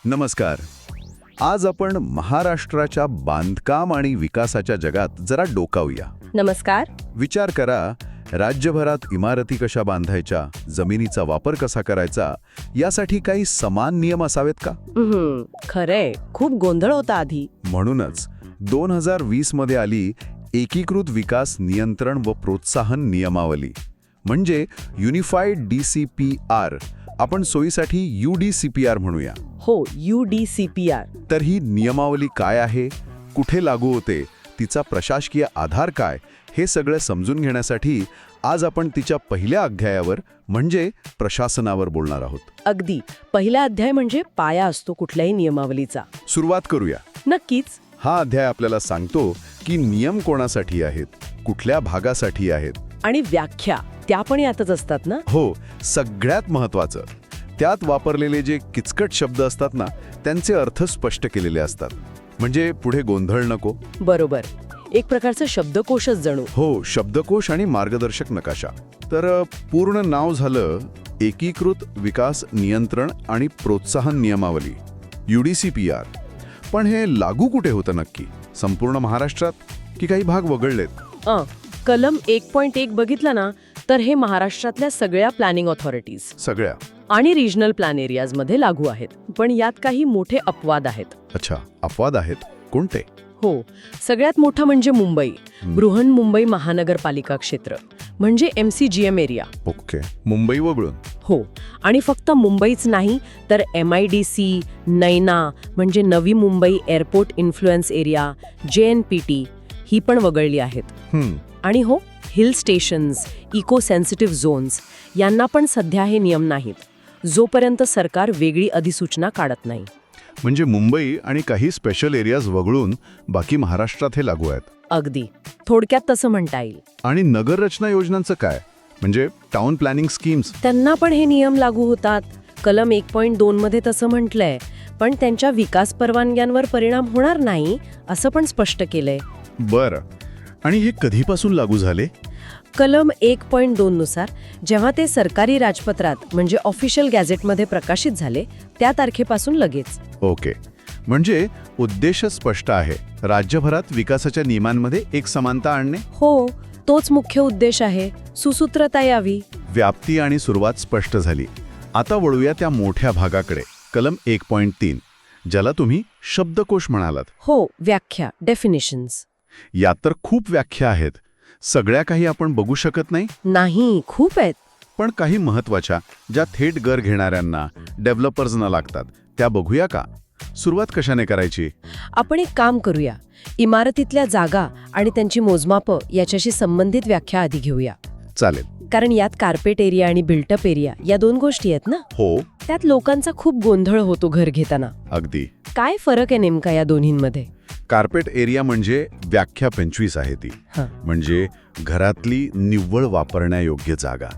नमस्कार. आज आपण महाराष्ट्राच्या बांधकाम आणि विकासाच्या जगात जरा डोकावूया. नमस्कार. विचार करा, राज्यभरात इमारती कशा बांधायच्या, जमिनीचा वापर कसा करायचा, यासाठी काही समान नियम असावेत का? खरंय, खूप गोंधळ होता आधी. म्हणूनच 2020 मध्ये आली एकीकृत विकास नियंत्रण व प्रोत्साहन नियमावली, म्हणजे युनिफाईड DCPR. आपण सोयीसाठी UDCPR म्हणूया. हो, UDCPR. तर ही नियमावली काय आहे, कुठे लागू होते, तिचा प्रशासकीय आधार काय, हे सगळं समजून घेण्यासाठी आज आपण तिच्या पहिल्या अध्यायावर म्हणजे प्रशासनावर बोलणार आहोत. अगदी. पहिला अध्याय म्हणजे पाया असतो कुठल्याही नियमावलीचा. सुरुवात करूया. नक्कीच. हा अध्याय आपल्याला सांगतो की नियम कोणासाठी आहेत, कुठल्या भागासाठी आहेत, आणि व्याख्या त्या पण यातच असतात ना. हो, सगळ्यात महत्त्वाचं, त्यात वापरलेले जे किचकट शब्द असतात ना, त्यांचे अर्थ स्पष्ट केलेले असतात, म्हणजे पुढे गोंधळ नको. बरोबर. एक प्रकारचं शब्दकोशच जणू. हो, शब्दकोश आणि मार्गदर्शक नकाशा. तर पूर्ण नाव झालं एकीकृत विकास नियंत्रण आणि प्रोत्साहन नियमावली, UDCPR. पण हे लागू कुठे होतं नक्की? संपूर्ण महाराष्ट्रात की काही भाग वगळलेत? कलम 1.1 बघितलं ना, तर हे महाराष्ट्रातल्या सगळ्या प्लॅनिंग ऑथॉरिटीज सगळ्या आणि रिजनल प्लॅन एरियाजमध्ये लागू आहेत. पण यात काही मोठे अपवाद आहेत. अच्छा, अपवाद आहेत. कोणते? हो, सगळ्यात मोठा म्हणजे मुंबई, बृहन्मुंबई महानगरपालिका क्षेत्र, म्हणजे MCGM एरिया. ओके, मुंबई वगळून. हो, आणि फक्त मुंबईच नाही तर MIDC, नैना म्हणजे Navi Mumbai airport influence area, JNPT ही पण वगळली आहेत. आणि हो, hill stations, eco sensitive zones यांना पण सध्या हे नियम नाहीत, जोपर्यंत सरकार वेगळी अधिसूचना काढत नाही. म्हणजे मुंबई आणि काही स्पेशल एरियाज वगळून बाकी महाराष्ट्रात हे लागू आहेत. अगदी. थोडक्यात तसं म्हणता येईल. आणि नगर रचना योजनांचं काय, म्हणजे टाउन प्लॅनिंग स्कीम्स? त्यांना पण हे नियम लागू होतात. कलम 1.2 मध्ये तसं म्हटलंय, पण त्यांच्या विकास परवानग्यांवर परिणाम होणार नाही असं पण स्पष्ट केलंय. बरं. आणि हे कधीपासून लागू झाले? कलम 1.2 नुसार जेव्हा ते सरकारी राजपत्रात म्हणजे ऑफिशियल गॅझेटमध्ये प्रकाशित झाले त्या तारखेपासून लगेच. ओके, म्हणजे उद्देश स्पष्ट आहे, राज्यभरात विकासाच्या नियमांमध्ये एक समानता आणणे. हो, तोच मुख्य उद्देश आहे, सुसूत्रता यावी. व्याप्ती आणि सुरुवात स्पष्ट झाली. आता वळूया त्या मोठ्या भागाकडे, कलम 1.3, ज्याला तुम्ही शब्दकोश म्हणालात. हो, व्याख्या, डेफिनेशन्स. यात तर खूप व्याख्या आहेत. सगळ्या काही आपण बघू शकत नाही, खूप आहेत. पण काही महत्वाच्या, ज्या थेट घर घेणाऱ्यांना, डेव्हलपर्सना लागतात, त्या बघूया का? सुरुवात कशाने करायची? आपण एक काम करूया, इमारतीतल्या जागा आणि त्यांची मोजमापं याच्याशी संबंधित व्याख्या आधी घेऊया. चालेल. कारण यात कार्पेट एरिया आणि बिल्टअप एरिया या दोन गोष्टी आहेत ना. हो. त्यात लोकांचा खूप गोंधळ होतो घर घेताना. अगदी. काय फरक आहे नेमका या दोन्हींमध्ये? कार्पेट एरिया म्हणजे व्याख्या 25 आहे ती, म्हणजे घरातली निव्वळ वापरण्यायोग्य जागा,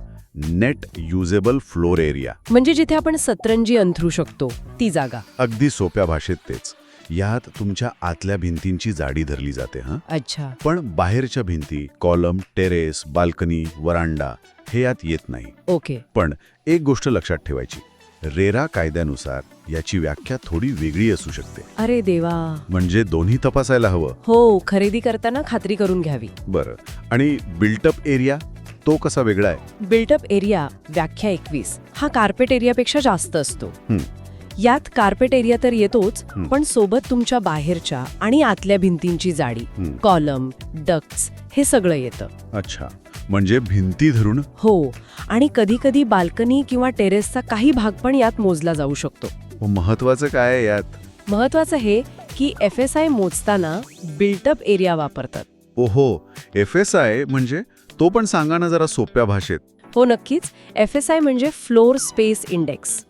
नेट युजेबल फ्लोर एरिया, म्हणजे जिथे आपण सतरंजी अंथरू शकतो ती जागा. अगदी सोप्या भाषेत तेच. यात तुमच्या आतल्या भिंतींची जाडी धरली जाते. अच्छा. पण बाहेरच्या भिंती, कॉलम, टेरेस, बाल्कनी, वरांडा हे यात येत नाही. ओके. पण एक गोष्ट लक्षात ठेवायची, रेरा कायद्यानुसार याची व्याख्या थोडी वेगळी असू शकते. अरे देवा. म्हणजे दोन्ही तपासायला हवं. हो, खरेदी करताना खात्री करून घ्यावी. बरं. आणि बिल्टअप एरिया तो कसा वेगळा आहे? बिल्टअप एरिया व्याख्या 21 हा कार्पेट एरियापेक्षा जास्त असतो. यात कार्पेट एरिया तर येतोच, पण सोबत तुमच्या बाहेरच्या आणि आतल्या भिंतींची जाडी, कॉलम, डक्ट्स हे सगळं येतं. अच्छा, म्हणजे भिंती धरून. हो, आणि कधी कधी बाल्कनी किंवा टेरेसचा काही भाग पण यात मोजला जाऊ शकतो. महत्वाचं काय आहे यात? महत्वाचं हे की FSI मोजताना बिल्टअप एरिया वापरतात. ओहो, FSI म्हणजे तो पण सांगा ना जरा सोप्या भाषेत. हो, नक्कीच. FSI म्हणजे फ्लोर स्पेस इंडेक्स.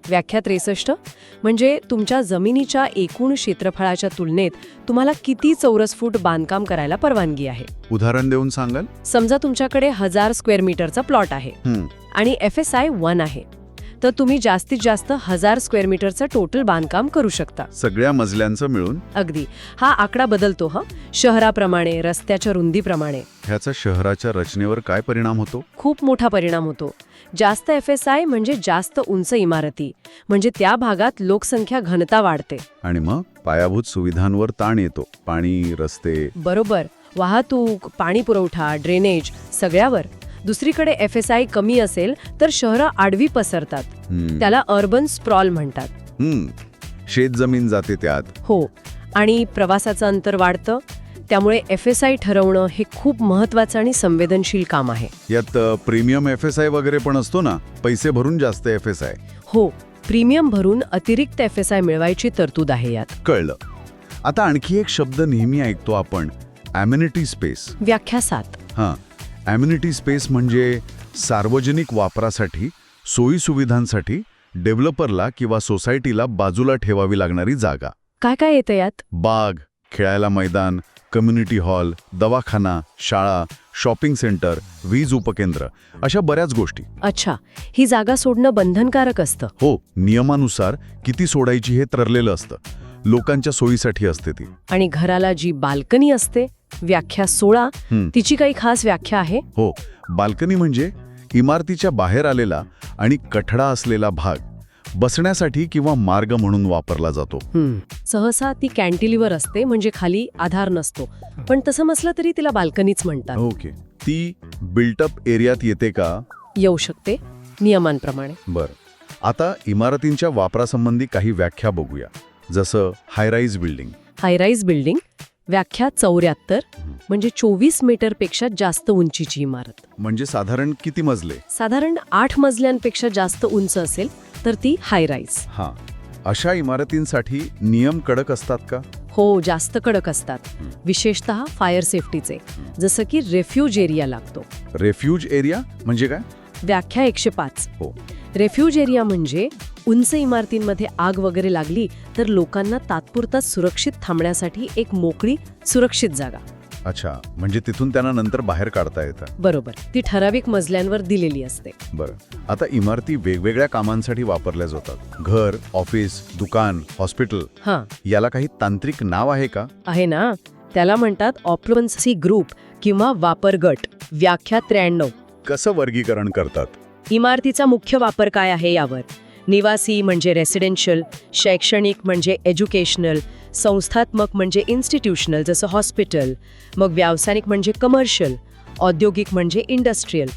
व्याख्या 63 म्हणजे तुमच्या जमिनीच्या एकूण क्षेत्रफळाच्या तुलनेत तुम्हाला किती चौरस फूट बांधकाम करायला परवानगी आहे. उदाहरण देऊन सांगाल? समजा तुमच्याकडे 1000 स्क्वेअर मीटरचा प्लॉट आहे आणि FSI 1 आहे, तर तुम्ही जास्तीत जास्त 1000 स्क्वेअर मीटरचं टोटल बांधकाम करू शकता. सगळ्या मजल्यांचं मिळून. अगदी. हा आकडा बदलतो शहराप्रमाणे, रस्त्याच्या रुंदीप्रमाणे. ह्याचा शहराच्या रचनेवर काय परिणाम होतो? खूप मोठा परिणाम होतो. जास्त FSI म्हणजे जास्त उंच इमारती, म्हणजे त्या भागात लोकसंख्या घनता वाढते. आणि मग पायाभूत सुविधांवर ताण येतो. पाणी, रस्ते. बरोबर. वाहतूक, पाणी पुरवठा, ड्रेनेज सगळ्यावर. दुसरीकडे FSI कमी असेल तर शहरं आडवी पसरतात. त्याला अर्बन स्प्रॉल म्हणतात. शेतजमीन जाते त्यात. हो. आणि प्रवासाचं अंतर वाढतं. त्यामुळे FSI ठरवणं हे खूप महत्वाचं आणि संवेदनशील काम आहे. यात प्रीमियम FSI वगैरे पण असतो ना, पैसे भरून जास्त FSI. हो, प्रीमियम भरून अतिरिक्त FSI मिळवायची तरतूद आहे यात. कळलं. आता आणखी एक शब्द नेहमी ऐकतो आपण, ॲम्युनिटी स्पेस. व्याख्या 7. हां, ॲम्युनिटी स्पेस म्हणजे सार्वजनिक वापरासाठी, सोयीसुविधांसाठी डेव्हलपरला किंवा सोसायटीला बाजूला ठेवावी लागणारी जागा. काय काय येतं यात? बाग, खेळायला मैदान, कम्युनिटी हॉल, दवाखाना, शाळा, शॉपिंग सेंटर, वीज उपकेंद्र, अशा बऱ्याच गोष्टी. अच्छा, ही जागा सोडणं बंधनकारक असतं? हो, नियमानुसार किती सोडायची हे ठरलेलं असतं. लोकांच्या सोयीसाठी असते ती. आणि घराला जी बाल्कनी असते, व्याख्या 16, तिची काही खास व्याख्या आहे? हो, बाल्कनी म्हणजे इमारतीच्या बाहेर आलेला आणि कठडा असलेला भाग, बसण्यासाठी किंवा मार्ग म्हणून वापरला जातो. सहसा ती कॅन्टिलिव्हर असते, म्हणजे खाली आधार नसतो, पण तसं नसलं तरी तिला बाल्कनीच म्हणतात. ओके. ती बिल्टअप एरियात येते का? येऊ शकते, नियमांप्रमाणे. बरं. आता इमारतींच्या वापरासंबंधी काही व्याख्या बघूया. जसं हायराईज बिल्डिंग. हायराईज बिल्डिंग व्याख्या 74, म्हणजे 24 मीटरपेक्षा जास्त उंचीची इमारत. म्हणजे साधारण किती मजले? साधारण 8 मजल्यांपेक्षा जास्त उंच असेल तर ती हायराईज. हां, अशा इमारतींसाठी नियम कडक असतात का? हो, जास्त कडक असतात, विशेषतः फायर सेफ्टीचे. जसं की रेफ्यूज एरिया लागतो. रेफ्यूज एरिया म्हणजे काय? व्याख्या 105. हो. रेफ्यूज एरिया म्हणजे उंच इमारतींमध्ये आग वगैरे लागली तर लोकांना तात्पुरता सुरक्षित थांबण्यासाठी एक मोकळी, सुरक्षित जागा. अच्छा, म्हणजे तिथून त्यांना नंतर बाहेर काढता येतं. बरोबर. ती ठराविक मजल्यांवर दिलेली असते. बरं. आता इमारती वेगवेगळ्या कामांसाठी वापरल्या जातात. घर, ऑफिस, दुकान, हॉस्पिटल. हां. याला काही तांत्रिक नाव आहे का? आहे ना. त्याला म्हणतात ऑक्युपन्सी ग्रुप किंवा वापर गट. व्याख्या 93. कसं वर्गीकरण करतात? इमारतीचा मुख्य वापर काय आहे यावर. निवासी म्हणजे रेसिडेन्शियल, शैक्षणिक म्हणजे एज्युकेशनल, संस्थात्मक म्हणजे इन्स्टिट्यूशनल जसं हॉस्पिटल, मग व्यावसायिक म्हणजे कमर्शियल, औद्योगिक म्हणजे इंडस्ट्रियल,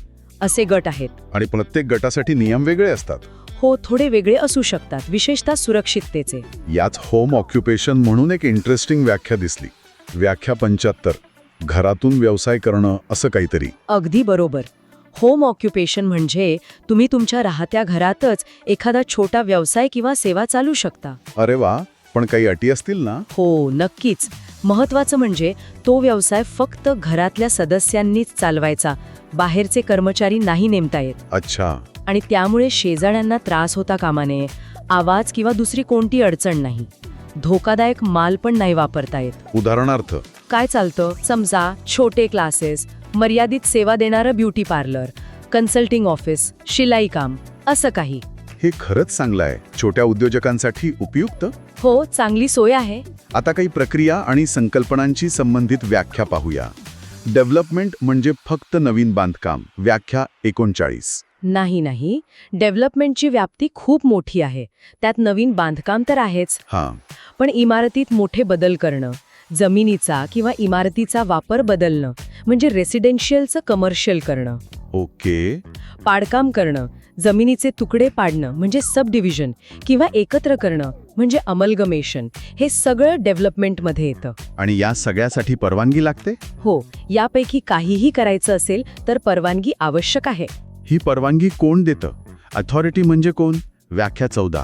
असे गट आहेत. आणि प्रत्येक गटासाठी नियम वेगळे असतात. हो, थोडे वेगळे असू शकतात, विशेषतः सुरक्षिततेचे. याच होम ऑक्युपेशन म्हणून एक इंटरेस्टिंग व्याख्या दिसली. व्याख्या 75, घरातून व्यवसाय करणं असं काहीतरी. अगदी बरोबर. होम ऑक्युपेशन म्हणजे तुम्ही तुमच्या राहत्या घरातच एखादा छोटा व्यवसाय किंवा सेवा चालू शकता. अरे वा, पण काही अटी असतील ना? हो, नक्कीच. महत्वाचं म्हणजे तो व्यवसाय फक्त घरातल्या सदस्यांनीच चालवायचा, बाहेरचे कर्मचारी नाही नेमता येत. अच्छा. आणि त्यामुळे शेजाऱ्यांना त्रास होता कामा नये, आवाज किंवा दुसरी कोणती अडचण नाही. धोकादायक माल पण नाही वापरता येत. उदाहरणार्थ काय चालतं? समजा छोटे क्लासेस, मर्यादित सेवा देणारं ब्युटी पार्लर, कन्सल्टिंग ऑफिस, शिलाई काम, असं काही. हे खरंच चांगलं आहे. छोट्या उद्योजकांसाठी उपयुक्त. हो, चांगली सोय आहे. आता काही प्रक्रिया आणि संकल्पनांची संबंधित व्याख्या पाहूया. डेव्हलपमेंट म्हणजे फक्त नवीन बांधकाम. व्याख्या 39. नाही, डेव्हलपमेंटची व्याप्ती खूप मोठी आहे. त्यात नवीन बांधकाम तर आहेच, हां. पण इमारतीत मोठे बदल करणं, जमिनीचा किंवा इमारतीचा वापर बदलणं, म्हणजे रेसिडेन्शियलचं कमर्शियल करणं. ओके. पाडकाम करणं, जमिनीचे तुकडे पाडणं म्हणजे सब डिव्हिजन, किंवा एकत्र करणं म्हणजे अमलगमेशन, हे सगळं डेव्हलपमेंटमध्ये येतं. आणि या सगळ्यासाठी परवानगी लागते? हो, यापैकी काहीही करायचं असेल तर परवानगी आवश्यक आहे. ही परवानगी कोण देतं? अथॉरिटी म्हणजे कोण? व्याख्या 14.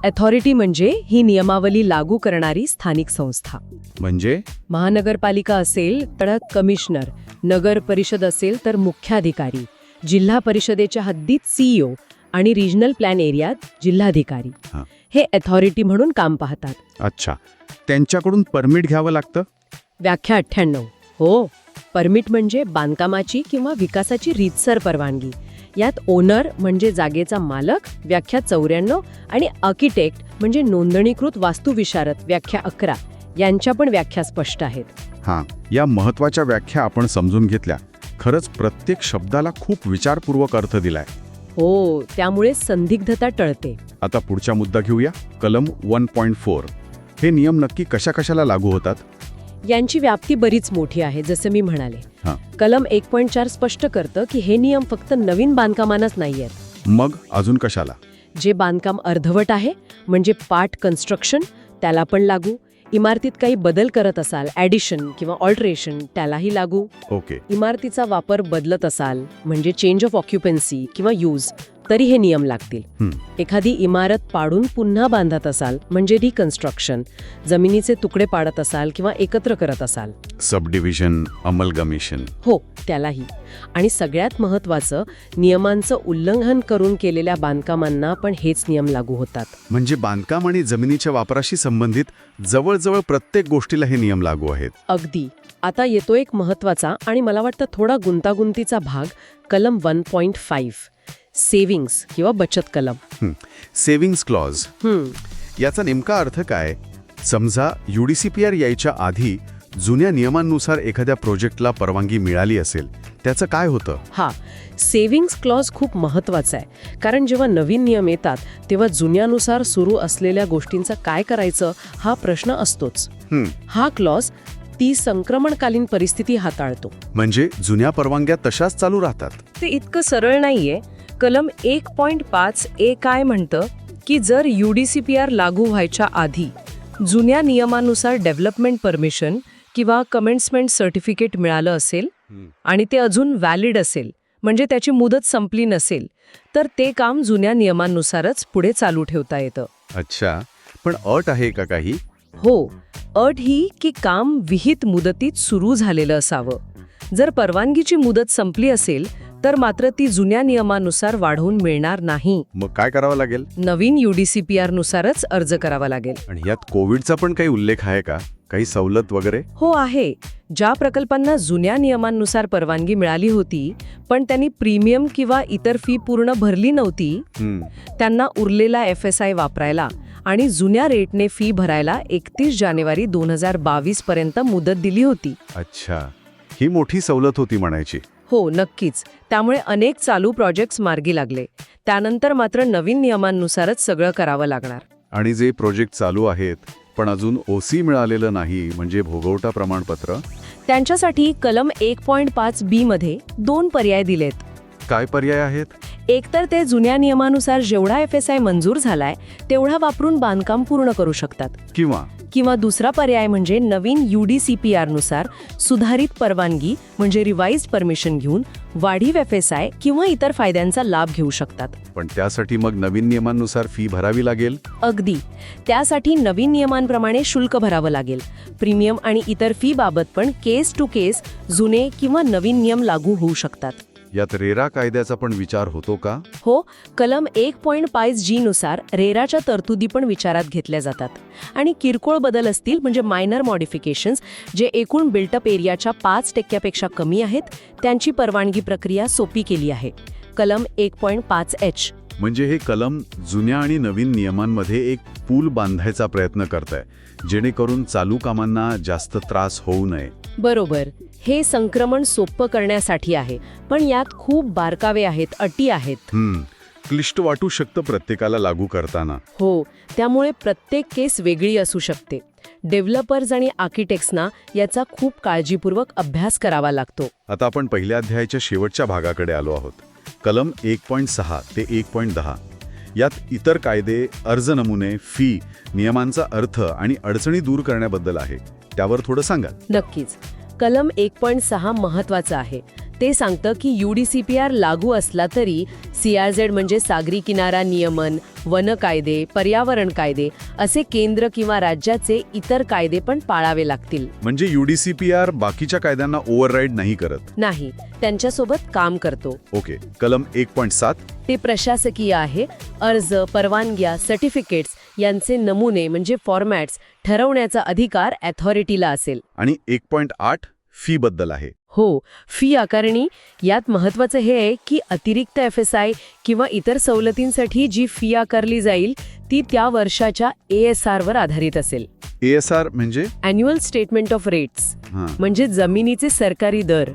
अथॉरिटी म्हणजे ही नियमावली लागू करणारी स्थानिक संस्था. म्हणजे महानगरपालिका असेल तर कमिशनर, नगर परिषद असेल तर मुख्याधिकारी, जिल्हा परिषदेच्या हद्दीत CEO आणि रिजनल प्लॅन एरियात जिल्हाधिकारी. हां. हे अथॉरिटी म्हणून काम पाहतात. अच्छा, त्यांच्याकडून परमिट घ्यावं लागतं? व्याख्या 98. हो, परमिट म्हणजे बांधकामाची किंवा विकासाची रीतसर परवानगी. यात ओनर म्हणजे जागेचा मालक व्याख्या 94 आणि आर्किटेक्ट म्हणजे नोंदणीकृत वास्तुविशारद व्याख्या 11 यांच्या पण व्याख्या स्पष्ट आहेत. हां, या महत्त्वाच्या व्याख्या आपण समजून घेतल्या. खरंच प्रत्येक शब्दाला खूप विचारपूर्वक अर्थ दिलाय. हो, त्यामुळे संदिग्धता टळते. आता पुढचा मुद्दा घेऊया. कलम 1.4. हे नियम नक्की कशाला लागू होतात? यांची व्याप्ती बरीच मोठी आहे, जसं मी म्हणाले. हां. कलम 1.4 स्पष्ट करतं की हे नियम फक्त नवीन बांधकामांनाच नाही आहेत. मग अजून कशाला? जे बांधकाम अर्धवट आहे म्हणजे पार्ट कन्स्ट्रक्शन त्याला पण लागू. इमारतीत काही बदल करत असाल, ॲडिशन किंवा ऑल्टरेशन त्यालाही लागू. ओके. इमारतीचा वापर बदलत असाल म्हणजे चेंज ऑफ ऑक्युपन्सी किंवा यूज तरी हे नियम लागतील. एखादी इमारत पाडून पुन्हा बांधत असाल म्हणजे रिकन्स्ट्रक्शन, जमिनीचे तुकडे पाडत असाल किंवा एकत्र करत असाल, सबडिव्हिजन, अमलगमेशन. हो त्यालाही. आणि सगळ्यात महत्त्वाचं, नियमांचं उल्लंघन करून केलेल्या बांधकामांना पण हेच नियम लागू होतात. म्हणजे बांधकाम आणि जमिनीच्या वापराशी संबंधित जवळजवळ प्रत्येक गोष्टीला हे नियम लागू आहेत. अगदी. आता येतो एक महत्त्वाचा आणि मला वाटतं थोडा गुंतागुंतीचा भाग, कलम 1.5 सेव्हिंग्स किंवा बचत कलम. Savings clause. याचा नेमका अर्थ काय? समजा UDCPR यायच्या आधी जुन्या नियमांनुसार एखाद्या प्रोजेक्टला परवानगी मिळाली असेल, त्याचं काय होतं? हा, सेव्हिंग्स क्लॉज खूप महत्त्वाचा आहे. कारण जेव्हा नवीन नियम येतात तेव्हा जुन्यानुसार सुरू असलेल्या गोष्टींचं काय करायचं हा प्रश्न असतोच. हा क्लॉज ती संक्रमणकालीन परिस्थिती हाताळतो. म्हणजे जुन्या परवानग्या तशाच चालू राहतात? ते इतकं सरळ नाहीये. कलम 1.5A काय म्हणतं की जर UDCPR लागू व्हायच्या आधी जुन्या नियमानुसार डेव्हलपमेंट परमिशन किंवा कमेन्समेंट सर्टिफिकेट मिळालं असेल आणि ते अजून व्हॅलिड असेल, म्हणजे त्याची मुदत संपली नसेल, तर ते काम जुन्या नियमांनुसारच पुढे चालू ठेवता येतं. अच्छा, पण अट आहे का काही? हो, अट ही की काम विहित मुदतीत सुरू झालेलं असावं. जर परवानगीची मुदत संपली असेल तर मात्र ती जुन्या नियमानुसार वाढवून मिळणार नाही. मग काय करावं लागेल? नवीन UDCPR नुसारच अर्ज करावा लागेल. आणि यात कोविडचा पण काही उल्लेख आहे का? काही सवलत वगैरे? हो आहे. ज्या प्रकल्पांना जुन्या नियमांनुसार परवानगी मिळाली होती पण त्यांनी प्रीमियम किंवा इतर फी पूर्ण भरली नव्हती, त्यांना उरलेला FSI वापरायला आणि जुन्या रेटने फी भरायला 31 जानेवारी 2022 पर्यंत मुदत दिली होती. अच्छा, ही मोठी सवलत होती म्हणायची. हो नक्कीच. त्यामुळे अनेक चालू प्रोजेक्ट्स मार्गी लागले. त्यानंतर मात्र नवीन नियमांनुसारच सगळं करावं लागणार. आणि जे प्रोजेक्ट चालू आहेत पण अजून OC मिळालेलं नाही, म्हणजे भोगवटा प्रमाणपत्र, त्यांच्यासाठी कलम 1.5B मध्ये 2 पर्याय दिलेत. काय पर्याय आहेत? एकतर ते जुन्या नियमानुसार जेवढा FSI मंजूर झालाय तेवढा वापरून बांधकाम पूर्ण करू शकतात, किंवा दुसरा पर्याय म्हणजे नवीन UDCPR नुसार सुधारित परवानगी म्हणजे रिवाइज्ड परमिशन घेऊन वाढीव FSI किंवा इतर फायद्यांचा लाभ घेऊ शकतात. पण त्यासाठी मग नवीन नियमांनुसार फी भरावी लागेल? अगदी. त्यासाठी नवीन नियमांप्रमाणे शुल्क भरावं लागेल. प्रीमियम आणि इतर फी बाबत पण केस टू केस जुने किंवा नवीन नियम लागू होऊ शकतात. यात रेरा कायद्याचा पण विचार होतो का? हो, कलम 1.5G नुसार रेराच्या तरतुदी पण विचारात घेतल्या जातात. आणि किरकोळ बदल असतील म्हणजे मायनर मॉडिफिकेशन्स जे एकूण बिल्टअप एरियाच्या 5% कमी आहेत, त्यांची परवानगी प्रक्रिया सोपी केली आहे. कलम 1.5H. म्हणजे हे कलम जुन्या आणि नवीन नियमांमध्ये एक पूल बांधायचा प्रयत्न करतंय, जेणेकरून चालू कामांना जास्त त्रास होऊ नये. बरोबर. हे संक्रमण सोपं करण्यासाठी आहे, पण यात खूप बारकावे आहेत, अटी आहेत. क्लिष्ट वाटू शकतं प्रत्येकाला लागू करताना. हो, त्यामुळे प्रत्येक केस वेगळी असू शकते. डेव्हलपर्स आणि आर्किटेक्ट्सना याचा खूप काळजीपूर्वक अभ्यास करावा लागतो. आता आपण पहिल्या अध्यायाच्या शेवटच्या भागाकडे आलो आहोत. कलम 1.6 ते 1.10. यात इतर कायदे, अर्ज नमुने, फी, नियमांचा अर्थ आणि अडचणी दूर करण्याबद्दल आहे. त्यावर थोडं सांगा. नक्कीच. कलम 1.6 महत्त्वाचं आहे. ते सांगतं की UDCPR लागू असला तरी CRZ म्हणजे सागरी किनारा नियमन, वन कायदे, पर्यावरण कायदे असे केंद्र किंवा राज्याचे इतर कायदे पण पाळावे लागतील. म्हणजे UDCPR बाकीच्या कायद्यांना ओव्हरराईड नाही करत? नाही, त्यांच्यासोबत काम करतो. ओके. कलम 1.7. ते प्रशासकीय आहे. अर्ज, परवानग्या, सर्टिफिकेट्स यांचे नमुने म्हणजे फॉर्मॅट्स ठरवण्याचा अधिकार अथॉरिटीला असेल. आणि 1.8 फी बद्दल आहे. हो, फी आकारणी यात महत्वाचं हे आहे की अतिरिक्त FSI किंवा इतर सवलतींसाठी जी फी आकारली जाईल ती त्या वर्षाच्या ASR वर आधारित असेल. ASR म्हणजे अॅन्युअल स्टेटमेंट ऑफ रेट्स हां. म्हणजे जमिनीचे सरकारी दर.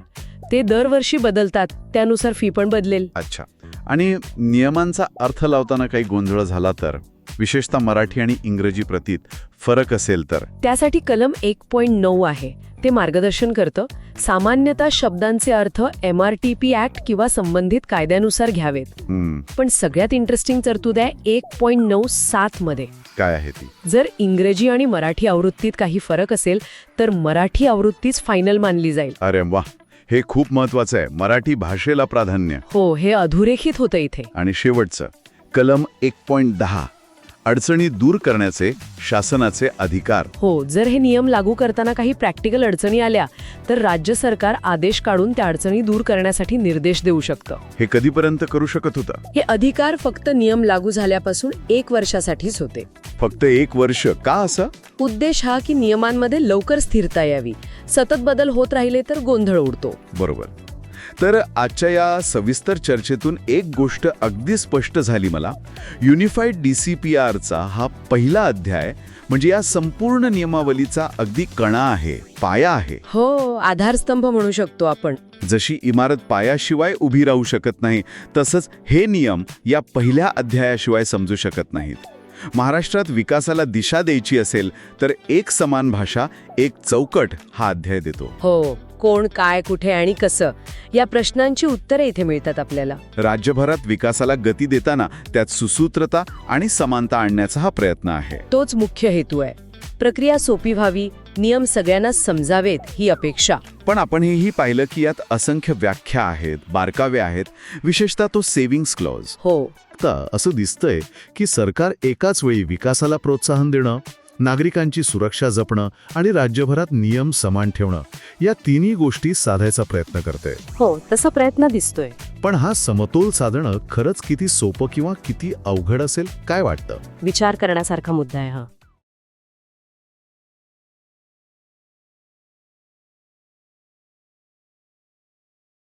ते दरवर्षी बदलतात, त्यानुसार फी पण बदलेल. अच्छा. आणि नियमांचा अर्थ लावताना काही गोंधळ झाला तर, विशेषतः मराठी आणि इंग्रजी प्रतीत फरक असेल तर? त्यासाठी कलम 1.9 आहे, ते मार्गदर्शन करतं. सामान्यतः शब्दांचे अर्थ MRTP ऍक्ट किंवा संबंधित कायद्यानुसार घ्यावेत. पण सगळ्यात इंटरेस्टिंग तरतूद आहे 1.97 मध्ये. काय आहे ती? जर इंग्रजी आणि मराठी आवृत्तीत काही फरक असेल तर मराठी आवृत्तीच फायनल मानली जाईल. अरे वा, हे खूप महत्वाचं आहे. मराठी भाषेला प्राधान्य. हो, हे अधोरेखित होतं इथे. आणि शेवटचं कलम 1.10 अडचणी दूर करण्याचे शासनाचे अधिकार. हो, जर हे नियम लागू करताना काही प्रॅक्टिकल अडचणी आल्या तर राज्य सरकार आदेश काढून त्या अडचणी दूर करण्यासाठी निर्देश देऊ शकतं. हे कधीपर्यंत करू शकत होतं? हे अधिकार फक्त नियम लागू झाल्यापासून 1 वर्षासाठीच होते. फक्त 1 वर्ष का असं? उद्देश हा की नियमांमध्ये लवकर स्थिरता यावी. सतत बदल होत राहिले तर गोंधळ उडतो. बरोबर. तर आजच्या या सविस्तर चर्चेतून एक गोष्ट अगदी स्पष्ट झाली मला. युनिफाईड DCPRचा हा पहिला अध्याय म्हणजे या संपूर्ण नियमावलीचा अगदी कणा आहे, पाया आहे. हो, आधारस्तंभ म्हणू शकतो आपण. जशी इमारत पायाशिवाय उभी राहू शकत नाही, तसंच हे नियम या पहिल्या अध्यायाशिवाय समजू शकत नाहीत. महाराष्ट्रात विकासाला दिशा द्यायची असेल तर एक समान भाषा, एक चौकट हा अध्याय देतो. हो, कोण, काय, कुठे आणि कसं या प्रश्नांची उत्तरे इथे मिळतात आपल्याला. राज्यभरात विकासाला गती देताना त्यात सुसूत्रता आणि समानता आणण्याचा हा प्रयत्न आहे. तोच मुख्य हेतू आहे. प्रक्रिया सोपी व्हावी, नियम सगळ्यांना समजावेत ही अपेक्षा. पण आपण हेही पाहिलं की यात असंख्य व्याख्या आहेत, बारकावे आहेत, विशेषतः तो सेव्हिंग्स क्लॉज. हो, आता असं दिसतंय की सरकार एकाच वेळी विकासाला प्रोत्साहन देणं, नागरिकांची सुरक्षा जपणं आणि राज्यभरात नियम समान ठेवणं या तिन्ही गोष्टी साधायचा प्रयत्न करते. हो, तसा प्रयत्न दिसतोय. पण हा समतोल साधणं खरंच किती सोपं किंवा किती अवघड असेल, काय वाटतं? विचार करण्यासारखा मुद्दा आहे हा.